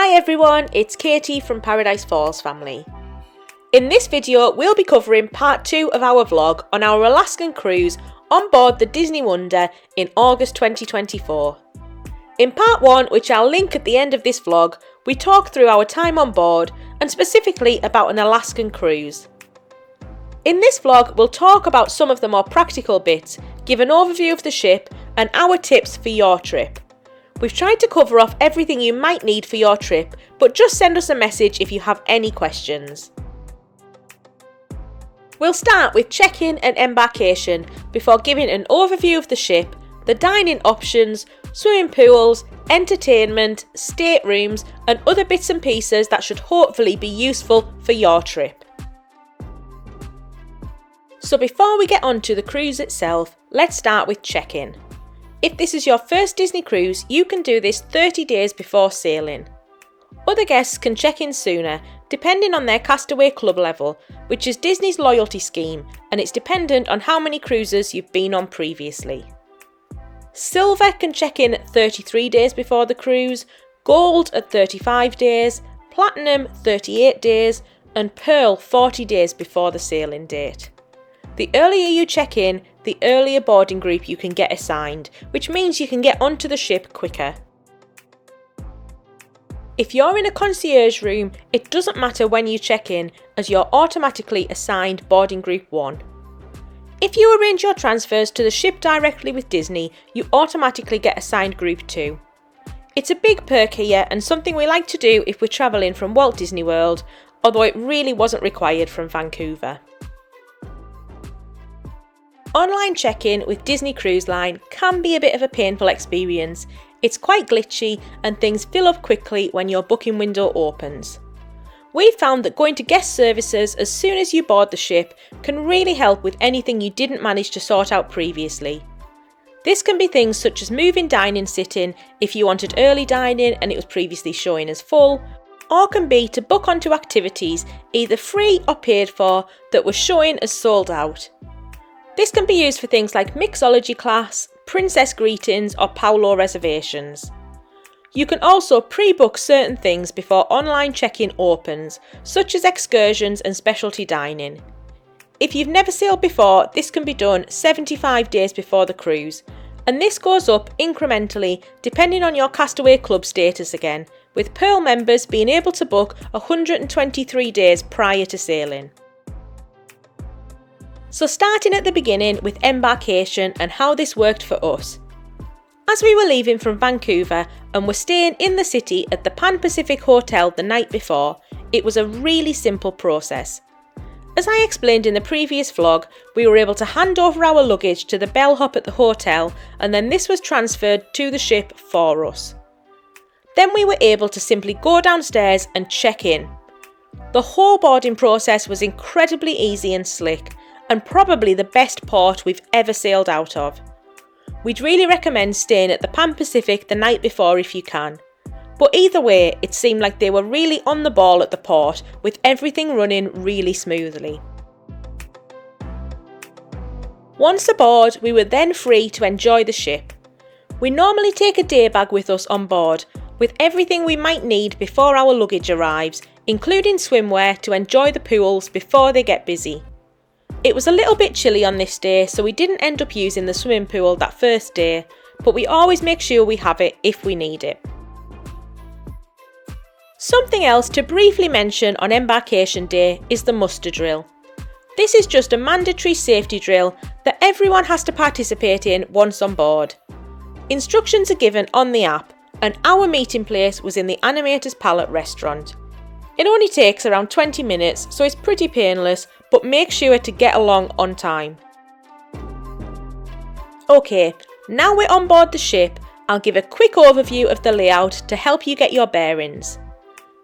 Hi everyone, it's Katie from Paradise Falls family. In this video we'll be covering part 2 of our vlog on our Alaskan cruise on board the Disney Wonder in August 2024. In part 1, which I'll link at the end of this vlog, we talk through our time on board and specifically about an Alaskan cruise. In this vlog we'll talk about some of the more practical bits, give an overview of the ship and our tips for your trip. We've tried to cover off everything you might need for your trip, but just send us a message if you have any questions. We'll start with check-in and embarkation before giving an overview of the ship, the dining options, swimming pools, entertainment, staterooms and other bits and pieces that should hopefully be useful for your trip. So before we get on to the cruise itself, let's start with check-in. If this is your first Disney cruise, you can do this 30 days before sailing. Other guests can check in sooner, depending on their Castaway Club level, which is Disney's loyalty scheme, and it's dependent on how many cruises you've been on previously. Silver can check in 33 days before the cruise, Gold at 35 days, Platinum 38 days, and Pearl 40 days before the sailing date. The earlier you check in, the earlier boarding group you can get assigned, which means you can get onto the ship quicker. If you're in a concierge room, it doesn't matter when you check in, as you're automatically assigned boarding group 1. If you arrange your transfers to the ship directly with Disney, you automatically get assigned group 2. It's a big perk here and something we like to do if we're travelling from Walt Disney World, although it really wasn't required from Vancouver. Online check-in with Disney Cruise Line can be a bit of a painful experience. It's quite glitchy and things fill up quickly when your booking window opens. We've found that going to guest services as soon as you board the ship can really help with anything you didn't manage to sort out previously. This can be things such as moving dining sit-in if you wanted early dining and it was previously showing as full, or can be to book onto activities either free or paid for that were showing as sold out. This can be used for things like mixology class, princess greetings or Paulo reservations. You can also pre-book certain things before online check-in opens, such as excursions and specialty dining. If you've never sailed before, this can be done 75 days before the cruise, and this goes up incrementally depending on your Castaway Club status again, with Pearl members being able to book 123 days prior to sailing. So starting at the beginning with embarkation and how this worked for us. As we were leaving from Vancouver and were staying in the city at the Pan Pacific Hotel the night before, it was a really simple process. As I explained in the previous vlog, we were able to hand over our luggage to the bellhop at the hotel and then this was transferred to the ship for us. Then we were able to simply go downstairs and check in. The whole boarding process was incredibly easy and slick, and probably the best port we've ever sailed out of. We'd really recommend staying at the Pan Pacific the night before if you can. But either way, it seemed like they were really on the ball at the port, with everything running really smoothly. Once aboard, we were then free to enjoy the ship. We normally take a day bag with us on board, with everything we might need before our luggage arrives, including swimwear to enjoy the pools before they get busy. It was a little bit chilly on this day, so we didn't end up using the swimming pool that first day, but we always make sure we have it if we need it. Something else to briefly mention on embarkation day is the muster drill. This is just a mandatory safety drill that everyone has to participate in once on board. Instructions are given on the app, and our meeting place was in the Animator's Palette restaurant. It only takes around 20 minutes, so it's pretty painless, but make sure to get along on time. Okay, now we're on board the ship, I'll give a quick overview of the layout to help you get your bearings.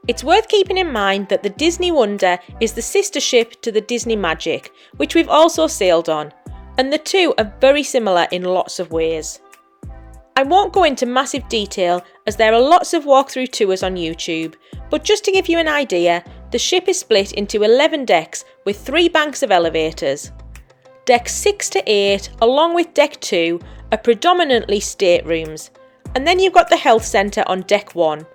It's worth keeping in mind that the Disney Wonder is the sister ship to the Disney Magic, which we've also sailed on, and the two are very similar in lots of ways. I won't go into massive detail as there are lots of walkthrough tours on YouTube, but just to give you an idea, the ship is split into 11 decks with 3 banks of elevators. Decks 6 to 8, along with Deck 2, are predominantly staterooms, and then you've got the health centre on Deck 1.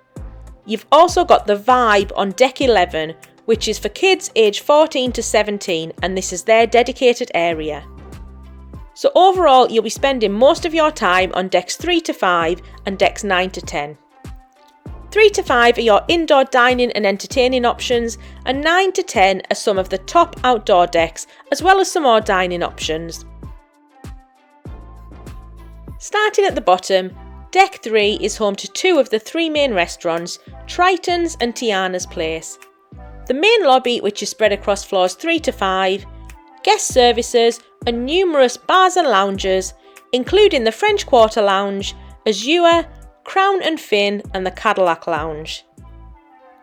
You've also got the Vibe on deck 11, which is for kids aged 14 to 17, and this is their dedicated area. So overall, you'll be spending most of your time on decks 3 to 5 and decks 9 to 10. 3 to 5 are your indoor dining and entertaining options, and 9 to 10 are some of the top outdoor decks, as well as some more dining options. Starting at the bottom, deck 3 is home to 2 of the 3 main restaurants, Triton's and Tiana's Place. The main lobby, which is spread across floors 3 to 5, guest services and numerous bars and lounges, including the French Quarter Lounge, Azure, Crown and Fin and the Cadillac Lounge.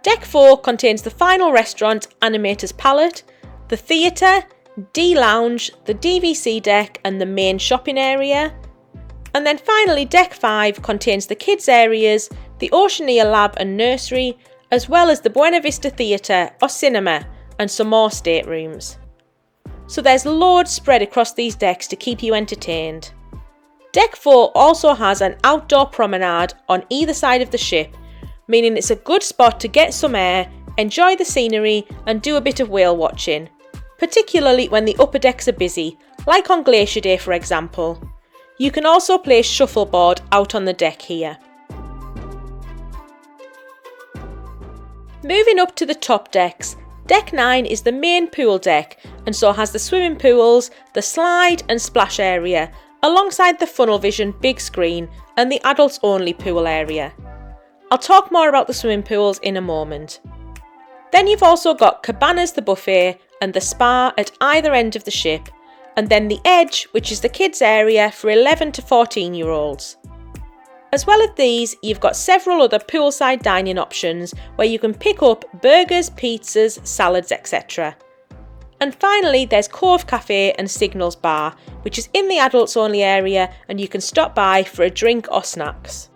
Deck 4 contains the final restaurant, Animator's Palette, the theatre, D Lounge, the DVC deck and the main shopping area. And then finally deck 5 contains the kids areas, the Oceania Lab and Nursery, as well as the Buena Vista Theatre or Cinema and some more staterooms. So there's loads spread across these decks to keep you entertained. Deck 4 also has an outdoor promenade on either side of the ship, meaning it's a good spot to get some air, enjoy the scenery and do a bit of whale watching, particularly when the upper decks are busy, like on Glacier Day for example. You can also play shuffleboard out on the deck here. Moving up to the top decks, deck 9 is the main pool deck and so has the swimming pools, the slide and splash area, alongside the Funnel Vision big screen and the adults only pool area. I'll talk more about the swimming pools in a moment. Then you've also got Cabanas the buffet and the spa at either end of the ship, and then the Edge, which is the kids area for 11 to 14 year olds. As well as these, you've got several other poolside dining options where you can pick up burgers, pizzas, salads, etc. And finally, there's Cove Cafe and Signals Bar, which is in the adults only area and you can stop by for a drink or snacks.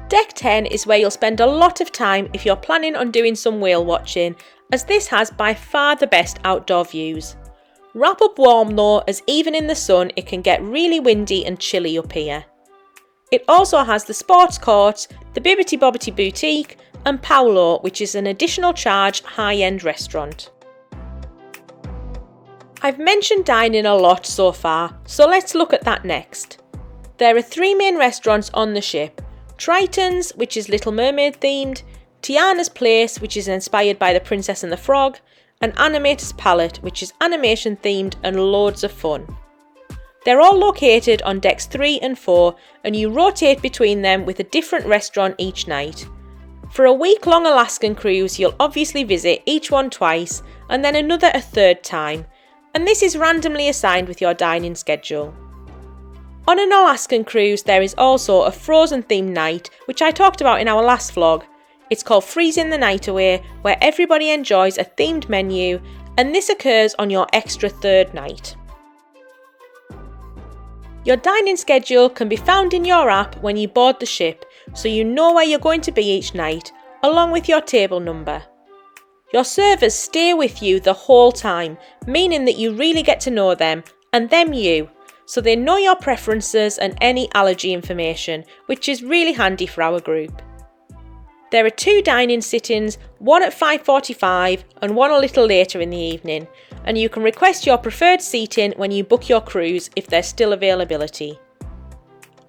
Deck 10 is where you'll spend a lot of time if you're planning on doing some whale watching, as this has by far the best outdoor views. Wrap up warm though, as even in the sun it can get really windy and chilly up here. It also has the sports courts, the Bibbidi Bobbidi Boutique and Paolo, which is an additional charge high-end restaurant. I've mentioned dining a lot so far, so let's look at that next. There are 3 main restaurants on the ship. Triton's, which is Little Mermaid themed, Tiana's Place, which is inspired by The Princess and the Frog, and Animator's Palette, which is animation themed and loads of fun. They're all located on decks 3 and 4 and you rotate between them with a different restaurant each night. For a week-long Alaskan cruise, you'll obviously visit each one twice and then another a third time, and this is randomly assigned with your dining schedule. On an Alaskan cruise, there is also a Frozen themed night, which I talked about in our last vlog. It's called Freezing the Night Away, where everybody enjoys a themed menu, and this occurs on your extra third night. Your dining schedule can be found in your app when you board the ship, so you know where you're going to be each night, along with your table number. Your servers stay with you the whole time, meaning that you really get to know them, and them you, so they know your preferences and any allergy information, which is really handy for our group. There are 2 dining sittings, one at 5:45 and one a little later in the evening, and you can request your preferred seating when you book your cruise if there's still availability.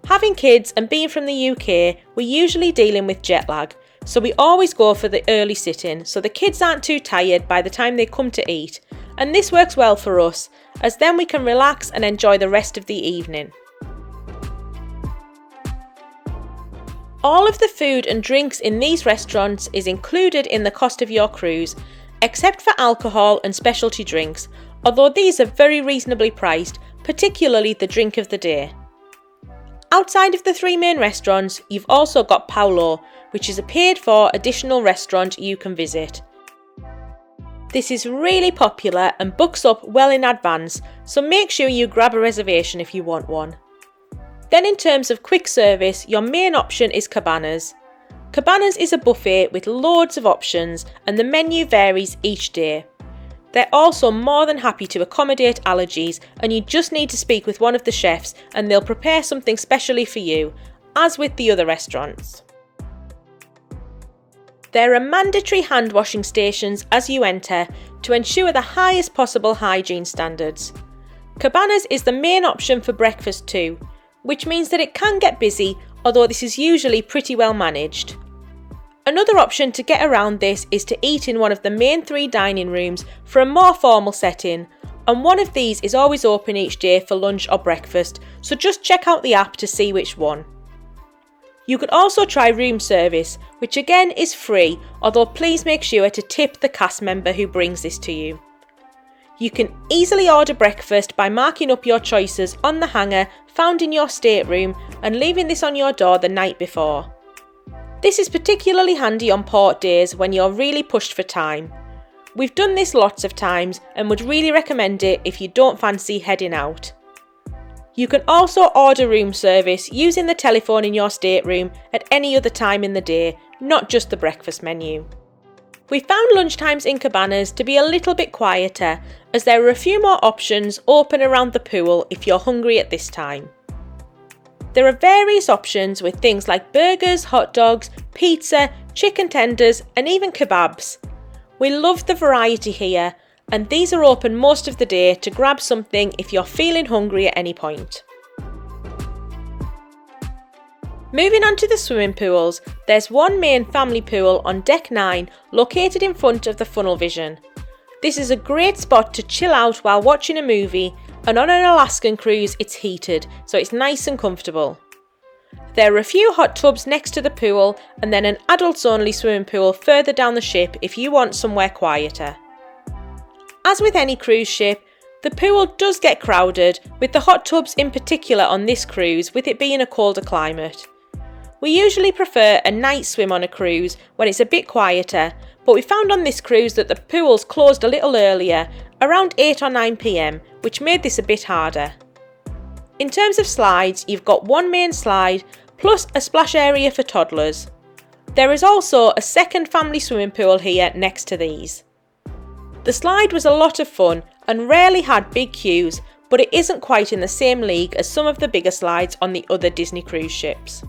Having kids and being from the UK, we're usually dealing with jet lag, so we always go for the early sitting so the kids aren't too tired by the time they come to eat, and this works well for us, as then we can relax and enjoy the rest of the evening. All of the food and drinks in these restaurants is included in the cost of your cruise, except for alcohol and specialty drinks, although these are very reasonably priced, particularly the drink of the day. Outside of the 3 main restaurants, you've also got Paulo, which is a paid-for additional restaurant you can visit. This is really popular and books up well in advance, so make sure you grab a reservation if you want one. Then in terms of quick service, your main option is Cabanas. Cabanas is a buffet with loads of options and the menu varies each day. They're also more than happy to accommodate allergies, and you just need to speak with one of the chefs and they'll prepare something specially for you, as with the other restaurants. There are mandatory hand washing stations as you enter to ensure the highest possible hygiene standards. Cabanas is the main option for breakfast too, which means that it can get busy, although this is usually pretty well managed. Another option to get around this is to eat in one of the main 3 dining rooms for a more formal setting, and one of these is always open each day for lunch or breakfast, so just check out the app to see which one. You can also try room service, which again is free, although please make sure to tip the cast member who brings this to you. You can easily order breakfast by marking up your choices on the hanger found in your stateroom and leaving this on your door the night before. This is particularly handy on port days when you're really pushed for time. We've done this lots of times and would really recommend it if you don't fancy heading out. You can also order room service using the telephone in your stateroom at any other time in the day, not just the breakfast menu. We found lunchtimes in Cabanas to be a little bit quieter, as there are a few more options open around the pool if you're hungry at this time. There are various options with things like burgers, hot dogs, pizza, chicken tenders and even kebabs. We love the variety here, and these are open most of the day to grab something if you're feeling hungry at any point. Moving on to the swimming pools, there's one main family pool on deck 9 located in front of the funnel vision. This is a great spot to chill out while watching a movie, and on an Alaskan cruise it's heated, so it's nice and comfortable. There are a few hot tubs next to the pool and then an adults only swimming pool further down the ship if you want somewhere quieter. As with any cruise ship, the pool does get crowded, with the hot tubs in particular on this cruise, with it being a colder climate. We usually prefer a night swim on a cruise when it's a bit quieter, but we found on this cruise that the pools closed a little earlier, around 8 or 9 PM, which made this a bit harder. In terms of slides, you've got one main slide plus a splash area for toddlers. There is also a second family swimming pool here next to these. The slide was a lot of fun and rarely had big queues, but it isn't quite in the same league as some of the bigger slides on the other Disney cruise ships.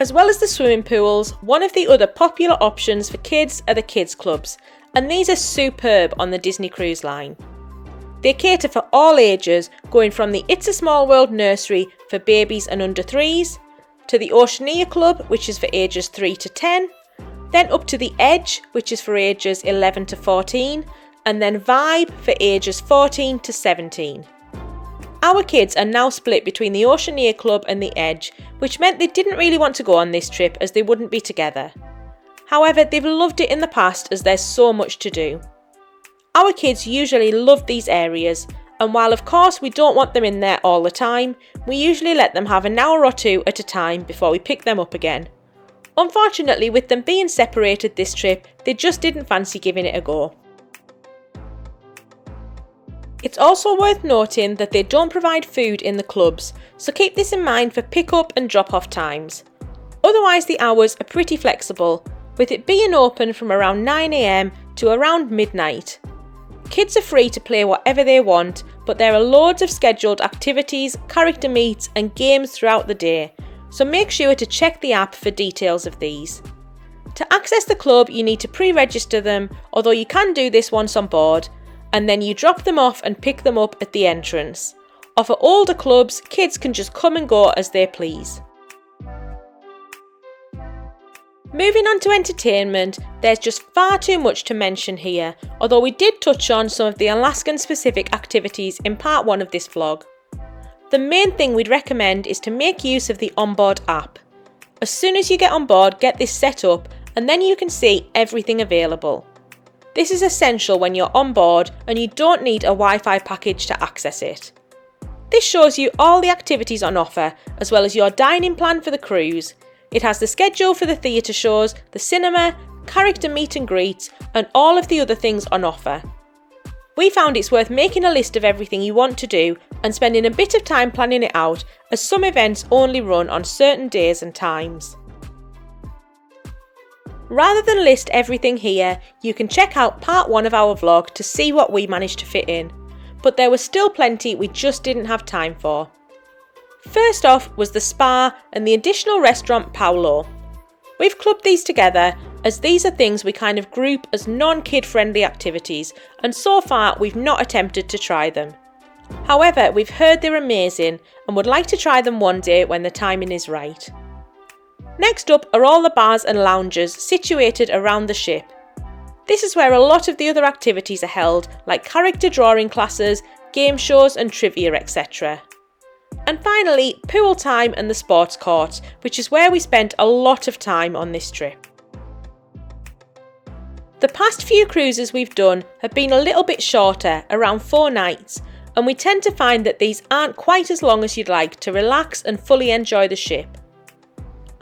As well as the swimming pools, one of the other popular options for kids are the kids clubs, and these are superb on the Disney Cruise Line. They cater for all ages, going from the It's a Small World nursery for babies and under 3s, to the Oceania Club, which is for ages 3 to 10, then up to the Edge, which is for ages 11 to 14, and then Vibe for ages 14 to 17. Our kids are now split between the Oceania Club and the Edge, which meant they didn't really want to go on this trip as they wouldn't be together. However, they've loved it in the past as there's so much to do. Our kids usually love these areas, and while of course we don't want them in there all the time, we usually let them have an hour or 2 at a time before we pick them up again. Unfortunately, with them being separated this trip, they just didn't fancy giving it a go. It's also worth noting that they don't provide food in the clubs, so keep this in mind for pick-up and drop-off times. Otherwise, the hours are pretty flexible, with it being open from around 9 AM to around midnight. Kids are free to play whatever they want, but there are loads of scheduled activities, character meets and games throughout the day, so make sure to check the app for details of these. To access the club, you need to pre-register them, although you can do this once on board, and then you drop them off and pick them up at the entrance. Or for older clubs, kids can just come and go as they please. Moving on to entertainment, there's just far too much to mention here, although we did touch on some of the Alaskan specific activities in part 1 of this vlog. The main thing we'd recommend is to make use of the onboard app. As soon as you get on board, get this set up and then you can see everything available. This is essential when you're on board and you don't need a Wi-Fi package to access it. This shows you all the activities on offer, as well as your dining plan for the cruise. It has the schedule for the theatre shows, the cinema, character meet and greets, and all of the other things on offer. We found it's worth making a list of everything you want to do and spending a bit of time planning it out, as some events only run on certain days and times. Rather than list everything here, you can check out part 1 of our vlog to see what we managed to fit in, but there was still plenty we just didn't have time for. First off was the spa and the additional restaurant Paolo. We've clubbed these together as these are things we kind of group as non-kid friendly activities, and so far we've not attempted to try them. However, we've heard they're amazing and would like to try them one day when the timing is right. Next up are all the bars and lounges situated around the ship. This is where a lot of the other activities are held, like character drawing classes, game shows and trivia, etc. And finally, pool time and the sports courts, which is where we spent a lot of time on this trip. The past few cruises we've done have been a little bit shorter, around 4 nights, and we tend to find that these aren't quite as long as you'd like to relax and fully enjoy the ship.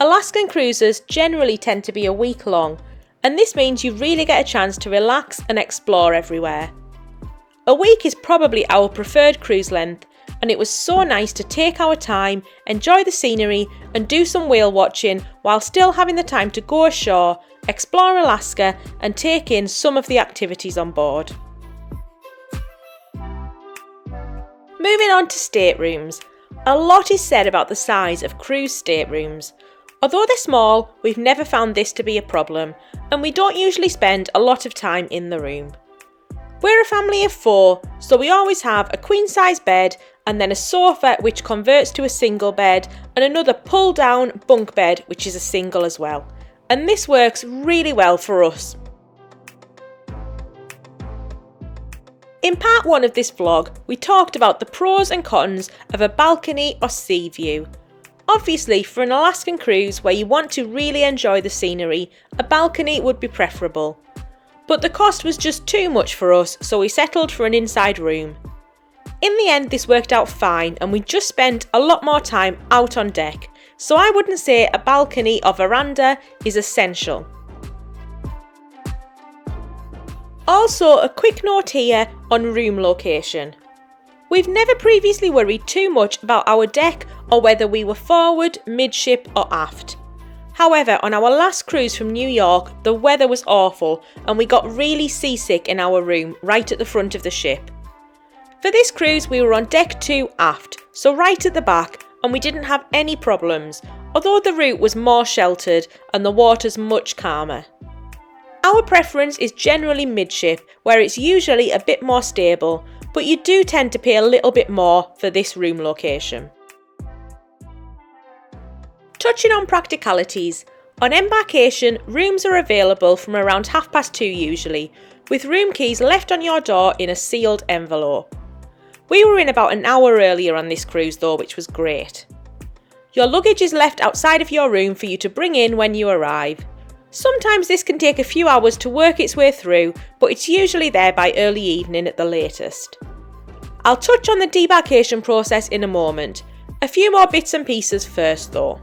Alaskan cruises generally tend to be a week long, and this means you really get a chance to relax and explore everywhere. A week is probably our preferred cruise length, and it was so nice to take our time, enjoy the scenery and do some whale watching while still having the time to go ashore, explore Alaska and take in some of the activities on board. Moving on to staterooms. A lot is said about the size of cruise staterooms. Although they're small, we've never found this to be a problem, and we don't usually spend a lot of time in the room. We're a family of 4, so we always have a queen-size bed and then a sofa which converts to a single bed and another pull-down bunk bed which is a single as well. And this works really well for us. In part 1 of this vlog, we talked about the pros and cons of a balcony or sea view. Obviously, for an Alaskan cruise where you want to really enjoy the scenery, a balcony would be preferable. But the cost was just too much for us, so we settled for an inside room. In the end, this worked out fine and we just spent a lot more time out on deck, so I wouldn't say a balcony or veranda is essential. Also, a quick note here on room location. We've never previously worried too much about our deck or whether we were forward, midship or aft. However, on our last cruise from New York, the weather was awful and we got really seasick in our room right at the front of the ship. For this cruise we were on deck 2 aft, so right at the back, and we didn't have any problems, although the route was more sheltered and the water's much calmer. Our preference is generally midship, where it's usually a bit more stable, but you do tend to pay a little bit more for this room location. Touching on practicalities, on embarkation rooms are available from around 2:30 usually, with room keys left on your door in a sealed envelope. We were in about an hour earlier on this cruise though, which was great. Your luggage is left outside of your room for you to bring in when you arrive. Sometimes this can take a few hours to work its way through, but it's usually there by early evening at the latest. I'll touch on the debarkation process in a moment. A few more bits and pieces first though.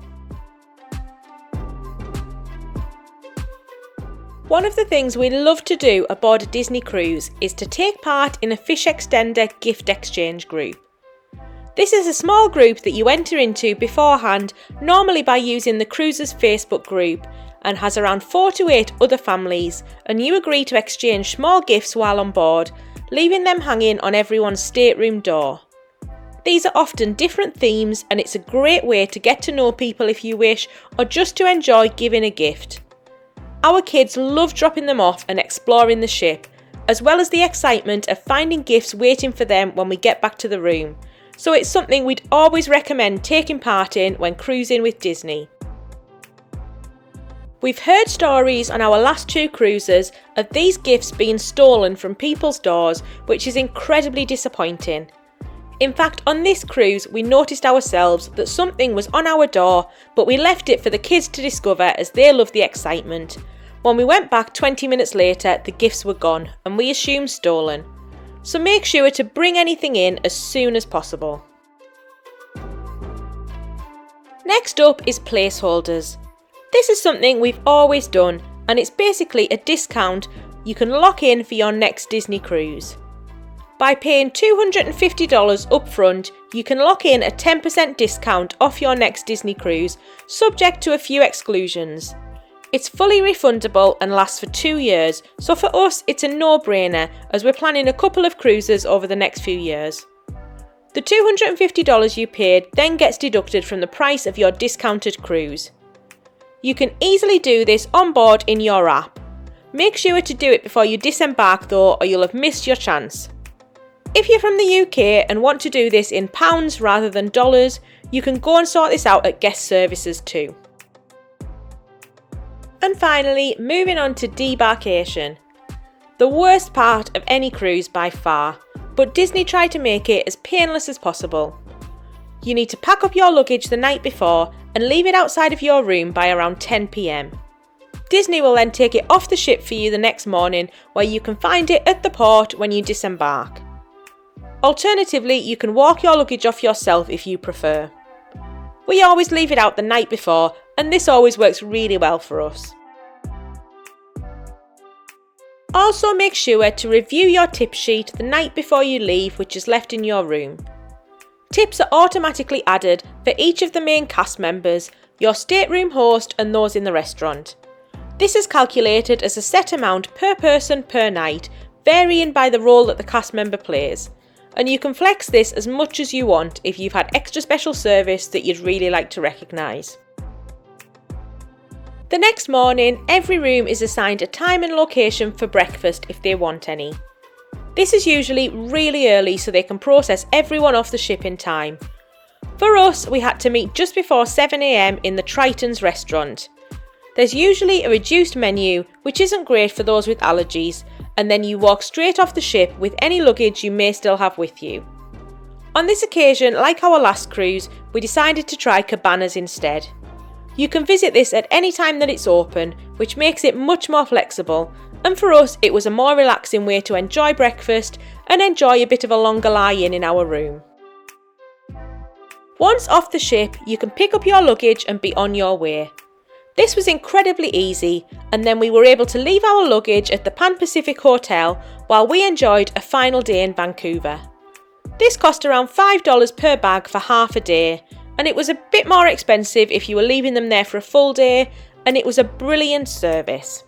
One of the things we love to do aboard a Disney cruise is to take part in a Fish Extender gift exchange group. This is a small group that you enter into beforehand, normally by using the cruise's Facebook group, and has around 4 to 8 other families, and you agree to exchange small gifts while on board, leaving them hanging on everyone's stateroom door. These are often different themes and it's a great way to get to know people if you wish, or just to enjoy giving a gift. Our kids love dropping them off and exploring the ship, as well as the excitement of finding gifts waiting for them when we get back to the room, so it's something we'd always recommend taking part in when cruising with Disney. We've heard stories on our last 2 cruises of these gifts being stolen from people's doors, which is incredibly disappointing. In fact, on this cruise we noticed ourselves that something was on our door, but we left it for the kids to discover as they love the excitement. When we went back 20 minutes later, the gifts were gone and we assumed stolen. So make sure to bring anything in as soon as possible. Next up is placeholders. This is something we've always done, and it's basically a discount you can lock in for your next Disney cruise. By paying $250 up front, you can lock in a 10% discount off your next Disney cruise, subject to a few exclusions. It's fully refundable and lasts for 2 years, so for us it's a no-brainer as we're planning a couple of cruises over the next few years. The $250 you paid then gets deducted from the price of your discounted cruise. You can easily do this on board in your app. Make sure to do it before you disembark though, or you'll have missed your chance. If you're from the UK and want to do this in pounds rather than dollars, you can go and sort this out at guest services too. And finally, moving on to debarkation. The worst part of any cruise by far, but Disney tried to make it as painless as possible. You need to pack up your luggage the night before and leave it outside of your room by around 10 PM. Disney will then take it off the ship for you the next morning, where you can find it at the port when you disembark. Alternatively, you can walk your luggage off yourself if you prefer. We always leave it out the night before, and this always works really well for us. Also make sure to review your tip sheet the night before you leave, which is left in your room. Tips are automatically added for each of the main cast members, your stateroom host and those in the restaurant. This is calculated as a set amount per person per night, varying by the role that the cast member plays. And you can flex this as much as you want if you've had extra special service that you'd really like to recognise. The next morning, every room is assigned a time and location for breakfast if they want any. This is usually really early so they can process everyone off the ship in time. For us, we had to meet just before 7 AM in the Triton's restaurant. There's usually a reduced menu, which isn't great for those with allergies, and then you walk straight off the ship with any luggage you may still have with you. On this occasion, like our last cruise, we decided to try cabanas instead. You can visit this at any time that it's open, which makes it much more flexible, and for us it was a more relaxing way to enjoy breakfast and enjoy a bit of a longer lie-in in our room. Once off the ship, you can pick up your luggage and be on your way. This was incredibly easy, and then we were able to leave our luggage at the Pan Pacific Hotel while we enjoyed a final day in Vancouver. This cost around $5 per bag for half a day, and it was a bit more expensive if you were leaving them there for a full day, and it was a brilliant service.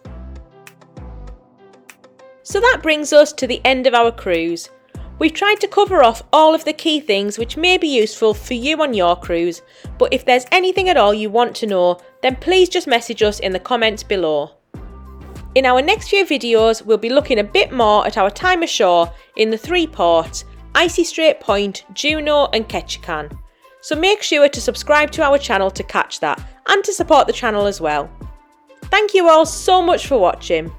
So that brings us to the end of our cruise. We've tried to cover off all of the key things which may be useful for you on your cruise, but if there's anything at all you want to know, then please just message us in the comments below. In our next few videos, we'll be looking a bit more at our time ashore in the 3 ports, Icy Strait Point, Juneau and Ketchikan. So make sure to subscribe to our channel to catch that, and to support the channel as well. Thank you all so much for watching.